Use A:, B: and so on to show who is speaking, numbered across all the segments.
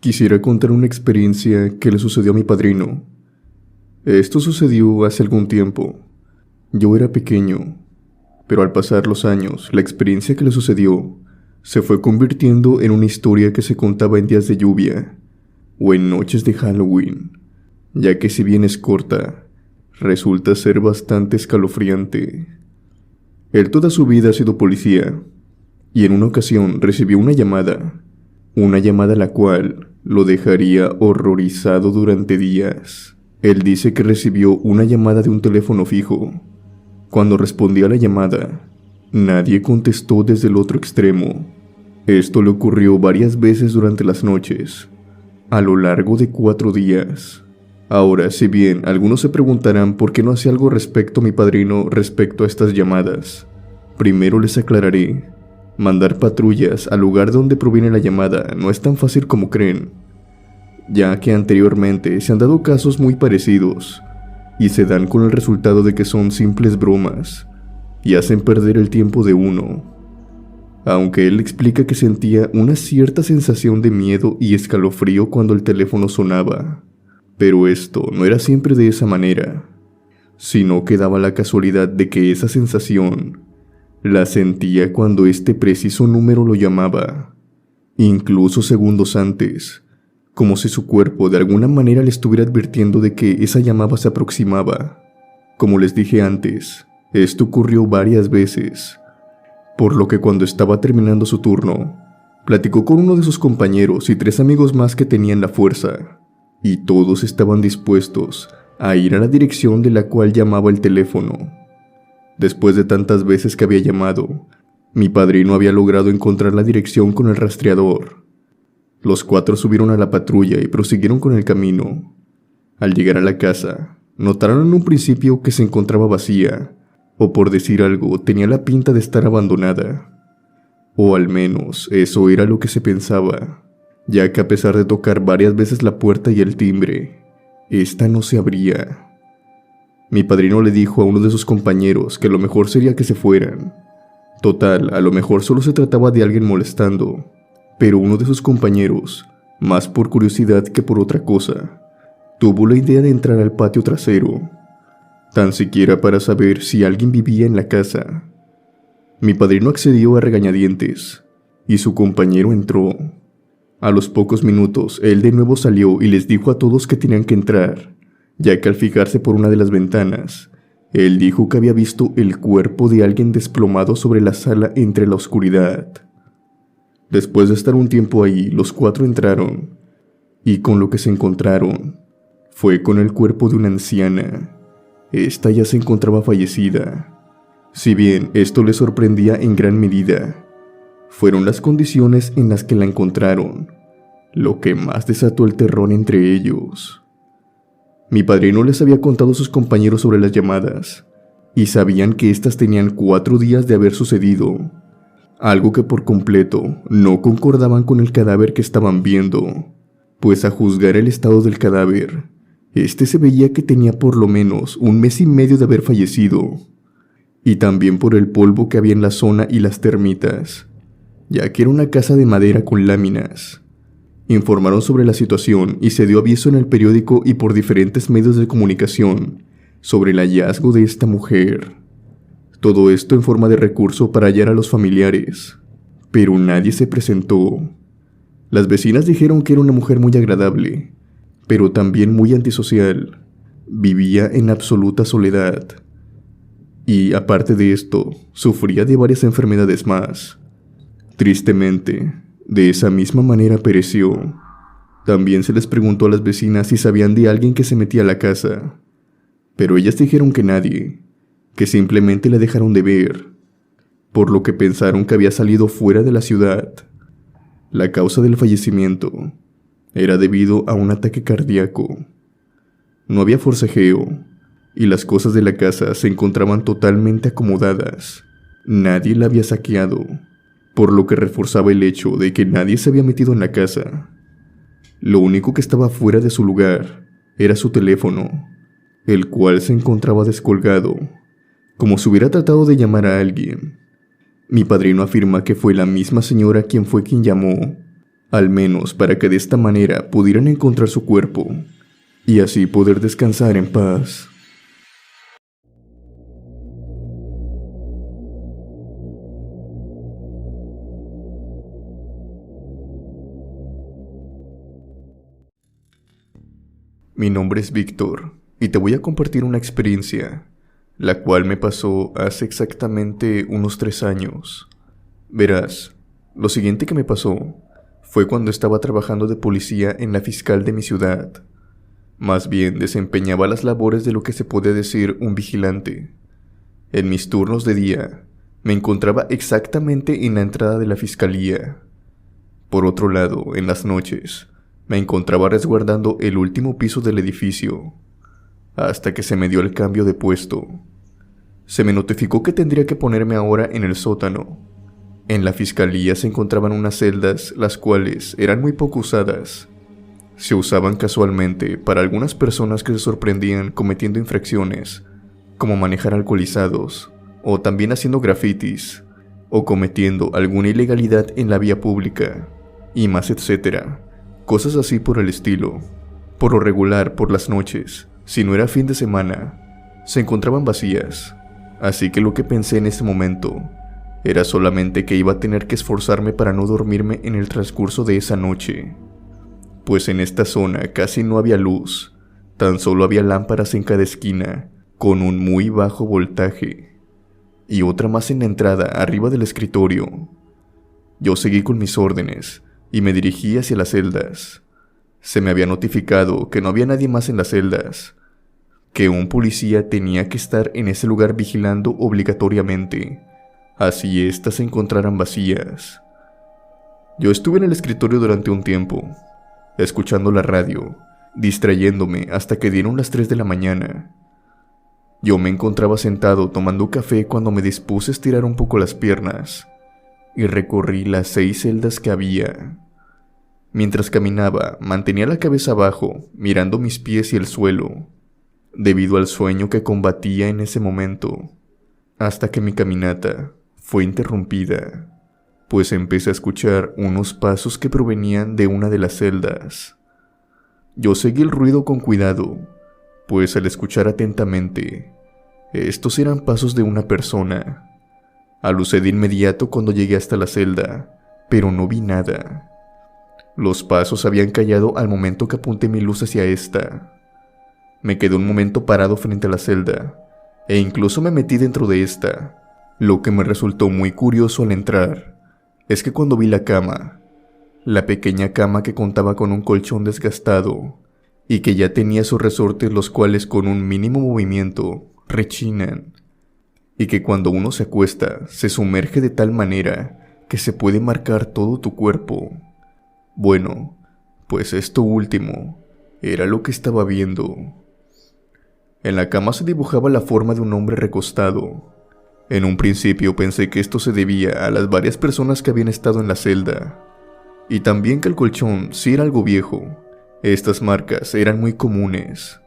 A: Quisiera contar una experiencia que le sucedió a mi padrino. Esto sucedió hace algún tiempo. Yo era pequeño, pero al pasar los años, la experiencia que le sucedió se fue convirtiendo en una historia que se contaba en días de lluvia o en noches de Halloween, ya que si bien es corta, resulta ser bastante escalofriante. Él toda su vida ha sido policía, y en una ocasión recibió una llamada la cual lo dejaría horrorizado durante días. Él dice que recibió una llamada de un teléfono fijo. Cuando respondió a la llamada, nadie contestó desde el otro extremo. Esto le ocurrió varias veces durante las noches, a lo largo de 4 días. Ahora, si bien algunos se preguntarán por qué no hace algo respecto a mi padrino respecto a estas llamadas, primero les aclararé. Mandar patrullas al lugar donde proviene la llamada no es tan fácil como creen, ya que anteriormente se han dado casos muy parecidos y se dan con el resultado de que son simples bromas y hacen perder el tiempo de uno. Aunque él explica que sentía una cierta sensación de miedo y escalofrío cuando el teléfono sonaba, pero esto no era siempre de esa manera, sino que daba la casualidad de que esa sensación la sentía cuando este preciso número lo llamaba, incluso segundos antes, como si su cuerpo de alguna manera le estuviera advirtiendo de que esa llamada se aproximaba. Como les dije antes, esto ocurrió varias veces, por lo que cuando estaba terminando su turno, platicó con uno de sus compañeros y 3 amigos más que tenían la fuerza, y todos estaban dispuestos a ir a la dirección de la cual llamaba el teléfono. Después de tantas veces que había llamado, mi padrino había logrado encontrar la dirección con el rastreador. Los 4 subieron a la patrulla y prosiguieron con el camino. Al llegar a la casa, notaron en un principio que se encontraba vacía, o por decir algo, tenía la pinta de estar abandonada. O al menos eso era lo que se pensaba, ya que a pesar de tocar varias veces la puerta y el timbre, esta no se abría. Mi padrino le dijo a uno de sus compañeros que lo mejor sería que se fueran. Total, a lo mejor solo se trataba de alguien molestando, pero uno de sus compañeros, más por curiosidad que por otra cosa, tuvo la idea de entrar al patio trasero, tan siquiera para saber si alguien vivía en la casa. Mi padrino accedió a regañadientes, y su compañero entró. A los pocos minutos, él de nuevo salió y les dijo a todos que tenían que entrar, ya que al fijarse por una de las ventanas, él dijo que había visto el cuerpo de alguien desplomado sobre la sala entre la oscuridad. Después de estar un tiempo ahí, los 4 entraron, y con lo que se encontraron fue con el cuerpo de una anciana. Esta ya se encontraba fallecida. Si bien esto les sorprendía en gran medida, fueron las condiciones en las que la encontraron lo que más desató el terror entre ellos. Mi padrino les había contado a sus compañeros sobre las llamadas, y sabían que éstas tenían 4 días de haber sucedido, algo que por completo no concordaban con el cadáver que estaban viendo, pues a juzgar el estado del cadáver, este se veía que tenía por lo menos 1 mes y medio de haber fallecido, y también por el polvo que había en la zona y las termitas, ya que era una casa de madera con láminas. Informaron sobre la situación y se dio aviso en el periódico y por diferentes medios de comunicación sobre el hallazgo de esta mujer. Todo esto en forma de recurso para hallar a los familiares, pero nadie se presentó. Las vecinas dijeron que era una mujer muy agradable, pero también muy antisocial. Vivía en absoluta soledad. Y aparte de esto, sufría de varias enfermedades más. Tristemente, de esa misma manera pereció. También se les preguntó a las vecinas si sabían de alguien que se metía a la casa, pero ellas dijeron que nadie, que simplemente la dejaron de ver, por lo que pensaron que había salido fuera de la ciudad. La causa del fallecimiento era debido a un ataque cardíaco. No había forcejeo, y las cosas de la casa se encontraban totalmente acomodadas. Nadie la había saqueado, por lo que reforzaba el hecho de que nadie se había metido en la casa. Lo único que estaba fuera de su lugar era su teléfono, el cual se encontraba descolgado, como si hubiera tratado de llamar a alguien. Mi padrino afirma que fue la misma señora quien llamó, al menos para que de esta manera pudieran encontrar su cuerpo y así poder descansar en paz. Mi nombre es Víctor y te voy a compartir una experiencia, la cual me pasó hace exactamente unos 3 años. Verás, lo siguiente que me pasó fue cuando estaba trabajando de policía en la fiscal de mi ciudad. Más bien desempeñaba las labores de lo que se puede decir un vigilante. En mis turnos de día, me encontraba exactamente en la entrada de la fiscalía. Por otro lado, en las noches, me encontraba resguardando el último piso del edificio, hasta que se me dio el cambio de puesto. Se me notificó que tendría que ponerme ahora en el sótano. En la fiscalía se encontraban unas celdas, las cuales eran muy poco usadas. Se usaban casualmente para algunas personas que se sorprendían cometiendo infracciones, como manejar alcoholizados, o también haciendo grafitis, o cometiendo alguna ilegalidad en la vía pública, y más etcétera. Cosas así por el estilo. Por lo regular, por las noches, si no era fin de semana, se encontraban vacías. Así que lo que pensé en ese momento era solamente que iba a tener que esforzarme para no dormirme en el transcurso de esa noche. Pues en esta zona casi no había luz, tan solo había lámparas en cada esquina, con un muy bajo voltaje, y otra más en la entrada, arriba del escritorio. Yo seguí con mis órdenes y me dirigí hacia las celdas. Se me había notificado que no había nadie más en las celdas, que un policía tenía que estar en ese lugar vigilando obligatoriamente, así éstas se encontraran vacías. Yo estuve en el escritorio durante un tiempo, escuchando la radio, distrayéndome hasta que dieron las 3 de la mañana. Yo me encontraba sentado tomando café cuando me dispuse a estirar un poco las piernas y recorrí las 6 celdas que había. Mientras caminaba, mantenía la cabeza abajo, mirando mis pies y el suelo, debido al sueño que combatía en ese momento, hasta que mi caminata fue interrumpida, pues empecé a escuchar unos pasos que provenían de una de las celdas. Yo seguí el ruido con cuidado, pues al escuchar atentamente, estos eran pasos de una persona. Alucé de inmediato cuando llegué hasta la celda, pero no vi nada. Los pasos habían callado al momento que apunté mi luz hacia esta. Me quedé un momento parado frente a la celda, e incluso me metí dentro de esta. Lo que me resultó muy curioso al entrar es que cuando vi la cama, la pequeña cama que contaba con un colchón desgastado y que ya tenía sus resortes, los cuales con un mínimo movimiento rechinan, y que cuando uno se acuesta se sumerge de tal manera que se puede marcar todo tu cuerpo. Bueno, pues esto último era lo que estaba viendo. En la cama se dibujaba la forma de un hombre recostado. En un principio pensé que esto se debía a las varias personas que habían estado en la celda, y también que el colchón sí era algo viejo. Estas marcas eran muy comunes,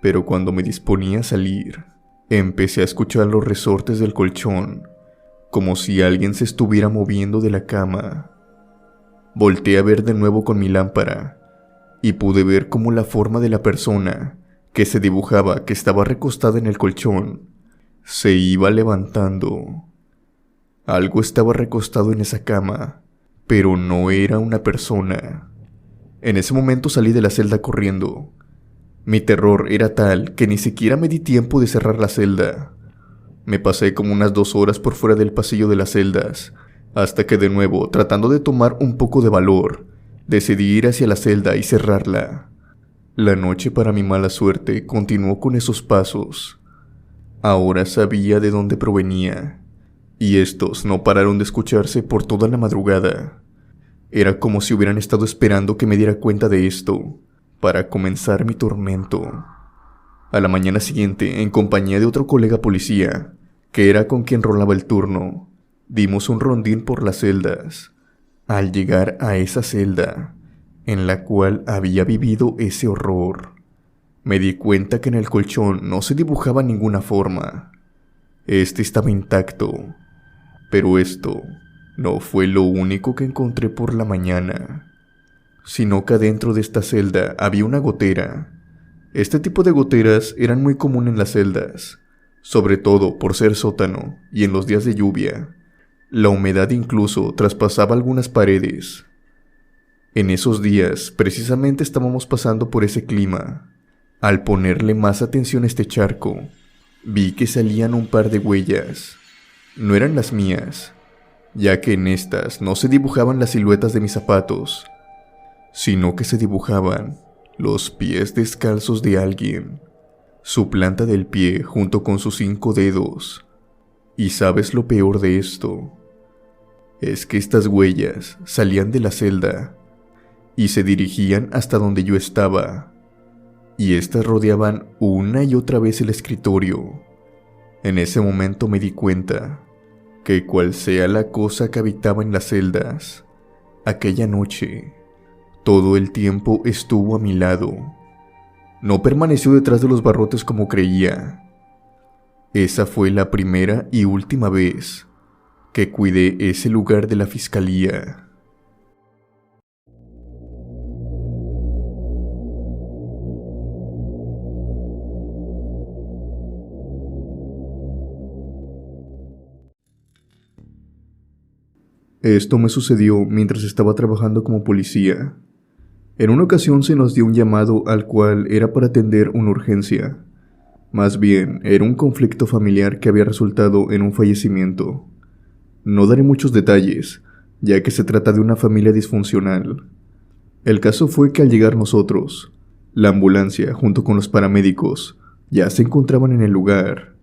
A: pero cuando me disponía a salir, empecé a escuchar los resortes del colchón, como si alguien se estuviera moviendo de la cama. Volteé a ver de nuevo con mi lámpara, y pude ver cómo la forma de la persona que se dibujaba que estaba recostada en el colchón se iba levantando. Algo estaba recostado en esa cama, pero no era una persona. En ese momento salí de la celda corriendo. Mi terror era tal que ni siquiera me di tiempo de cerrar la celda. Me pasé como unas 2 horas por fuera del pasillo de las celdas, hasta que de nuevo, tratando de tomar un poco de valor, decidí ir hacia la celda y cerrarla. La noche, para mi mala suerte, continuó con esos pasos. Ahora sabía de dónde provenía, y estos no pararon de escucharse por toda la madrugada. Era como si hubieran estado esperando que me diera cuenta de esto, para comenzar mi tormento. A la mañana siguiente, en compañía de otro colega policía, que era con quien rolaba el turno, dimos un rondín por las celdas. Al llegar a esa celda, en la cual había vivido ese horror, me di cuenta que en el colchón no se dibujaba ninguna forma. Este estaba intacto, pero esto no fue lo único que encontré por la mañana. sino que adentro de esta celda había una gotera. Este tipo de goteras eran muy común en las celdas, sobre todo por ser sótano y en los días de lluvia. La humedad incluso traspasaba algunas paredes. En esos días, precisamente estábamos pasando por ese clima. Al ponerle más atención a este charco, vi que salían un par de huellas. No eran las mías, ya que en estas no se dibujaban las siluetas de mis zapatos, sino que se dibujaban los pies descalzos de alguien, su planta del pie junto con sus 5 dedos. Y ¿sabes lo peor de esto? Es que estas huellas salían de la celda y se dirigían hasta donde yo estaba, y estas rodeaban una y otra vez el escritorio. En ese momento me di cuenta que cual sea la cosa que habitaba en las celdas, aquella noche, todo el tiempo estuvo a mi lado. No permaneció detrás de los barrotes como creía. Esa fue la primera y última vez que cuidé ese lugar de la fiscalía. Esto me sucedió mientras estaba trabajando como policía. En una ocasión se nos dio un llamado al cual era para atender una urgencia. Más bien, era un conflicto familiar que había resultado en un fallecimiento. No daré muchos detalles, ya que se trata de una familia disfuncional. El caso fue que al llegar nosotros, la ambulancia junto con los paramédicos ya se encontraban en el lugar.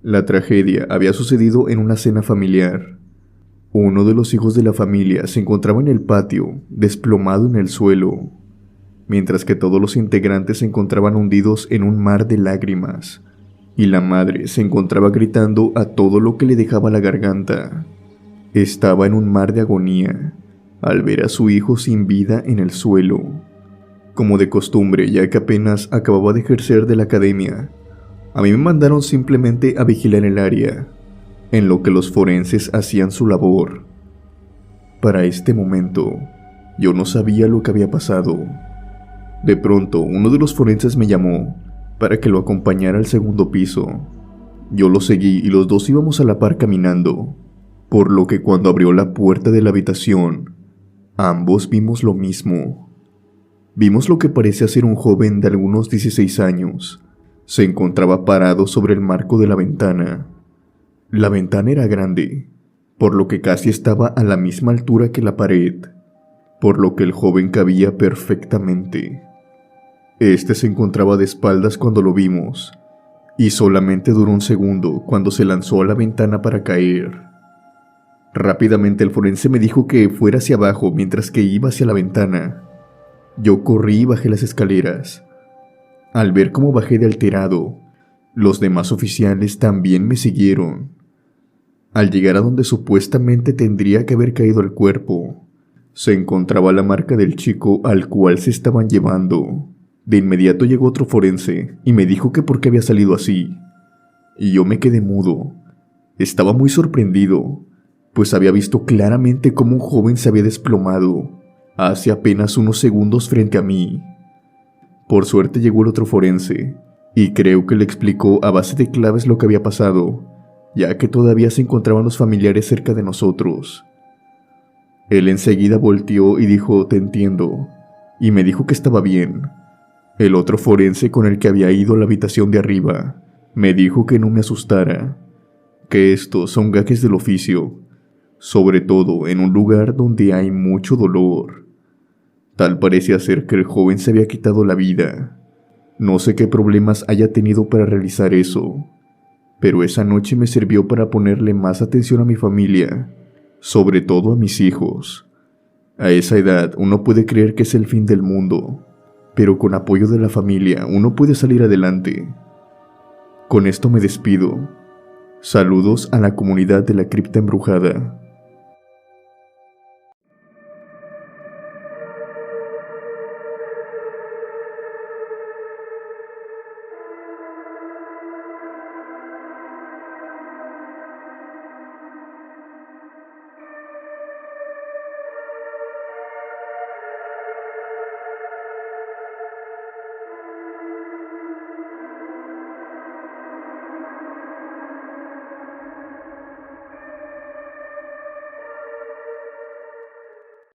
A: La tragedia había sucedido en una cena familiar. Uno de los hijos de la familia se encontraba en el patio, desplomado en el suelo, mientras que todos los integrantes se encontraban hundidos en un mar de lágrimas, y la madre se encontraba gritando a todo lo que le dejaba la garganta. Estaba en un mar de agonía al ver a su hijo sin vida en el suelo. Como de costumbre, ya que apenas acababa de ejercer de la academia, a mí me mandaron simplemente a vigilar el área, en lo que los forenses hacían su labor. Para este momento, yo no sabía lo que había pasado. De pronto, uno de los forenses me llamó para que lo acompañara al segundo piso. Yo lo seguí y los dos íbamos a la par caminando, por lo que cuando abrió la puerta de la habitación, ambos vimos lo mismo. Vimos lo que parecía ser un joven de algunos 16 años. Se encontraba parado sobre el marco de la ventana. La ventana era grande, por lo que casi estaba a la misma altura que la pared, por lo que el joven cabía perfectamente. Este se encontraba de espaldas cuando lo vimos, y solamente duró un segundo cuando se lanzó a la ventana para caer. Rápidamente el forense me dijo que fuera hacia abajo mientras que iba hacia la ventana. Yo corrí y bajé las escaleras. Al ver cómo bajé de alterado, los demás oficiales también me siguieron. Al llegar a donde supuestamente tendría que haber caído el cuerpo, se encontraba la marca del chico al cual se estaban llevando. De inmediato llegó otro forense y me dijo que por qué había salido así. Y yo me quedé mudo. Estaba muy sorprendido, pues había visto claramente cómo un joven se había desplomado hace apenas unos segundos frente a mí. Por suerte llegó el otro forense, y creo que le explicó a base de claves lo que había pasado, ya que todavía se encontraban los familiares cerca de nosotros. Él enseguida volteó y dijo: «Te entiendo», y me dijo que estaba bien. El otro forense con el que había ido a la habitación de arriba me dijo que no me asustara, que estos son gajes del oficio, sobre todo en un lugar donde hay mucho dolor. Tal parecía ser que el joven se había quitado la vida. No sé qué problemas haya tenido para realizar eso, pero esa noche me sirvió para ponerle más atención a mi familia, sobre todo a mis hijos. A esa edad uno puede creer que es el fin del mundo, pero con apoyo de la familia uno puede salir adelante. Con esto me despido. Saludos a la comunidad de la cripta embrujada.